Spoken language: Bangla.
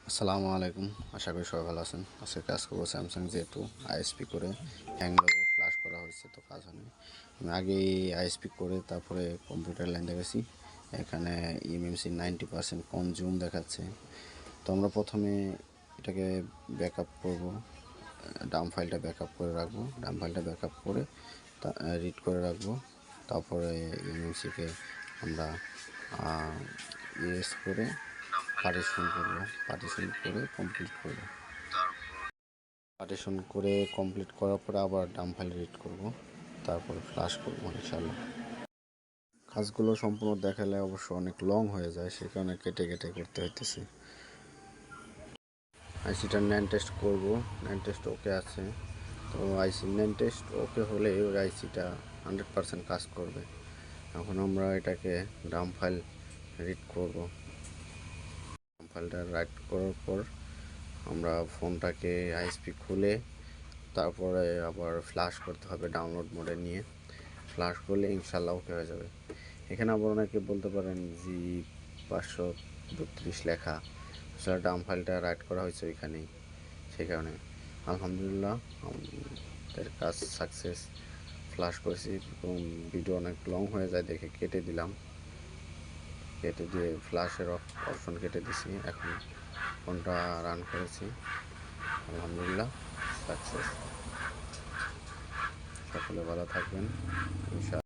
আসসালামু আলাইকুম, আশা করি সবাই ভালো আছেন। আজকে কাজ করবো স্যামসাং J2 আইএসপি করে হ্যাং লোগো ফ্লাশ করা হয়েছে, তো কাজ হয়নি। আমি আগেই আইএসপি করে তারপরে কম্পিউটার লাইন দেখেছি। এখানে ইএমএমসি 90% কনজিউম দেখাচ্ছে। তো আমরা প্রথমে এটাকে ব্যাকআপ করব, ডাম ফাইলটা ব্যাকআপ করে রাখবো। ডাম ফাইলটা ব্যাকআপ করে রিড করে রাখবো। তারপরে ইএমএমসিকে আমরা ইএস করে পার্টিশন করে কমপ্লিট করব। পার্টিশন করে কমপ্লিট করার পরে আবার ডাম ফাইল রিড করব, তারপরে ফ্লাশ করব ইনশাআল্লাহ। কাজগুলো সম্পূর্ণ দেখালে অবশ্য অনেক লং হয়ে যায়, সে কারণে কেটে কেটে করতে হইতেছে। আইসিটার ন্যান টেস্ট করব, ন্যান টেস্ট ওকে আছে। তো আইসি ন্যান টেস্ট ওকে হলে ওই আইসিটা 100% কাজ করবে। এখন আমরা এটাকে ডাম ফাইল রিড করব। ডাম ফাইলটা রাইট করার পর আমরা ফোনটাকে আইএসপি খুলে তারপরে আবার ফ্ল্যাশ করতে হবে, ডাউনলোড মোডে নিয়ে ফ্ল্যাশ করলে ইনশাল্লাহ ওকে হয়ে যাবে। এখানে আবার অনেকে বলতে পারেন G532 লেখা, আসলে ডাম ফাইলটা রাইট করা হয়েছে ওইখানেই, সেই কারণে আলহামদুলিল্লাহ আমাদের কাজ সাকসেস। ফ্ল্যাশ করেছি এবং ভিডিও অনেক লং হয়ে যায় দেখে কেটে দিলাম, কেটে দিয়ে ফ্ল্যাশের অপশন কেটে দিছি। এখন ফোনটা রান করেছি, আলহামদুলিল্লাহ সাকসেস। সকলে ভালো থাকবেন ইনশাআল্লাহ।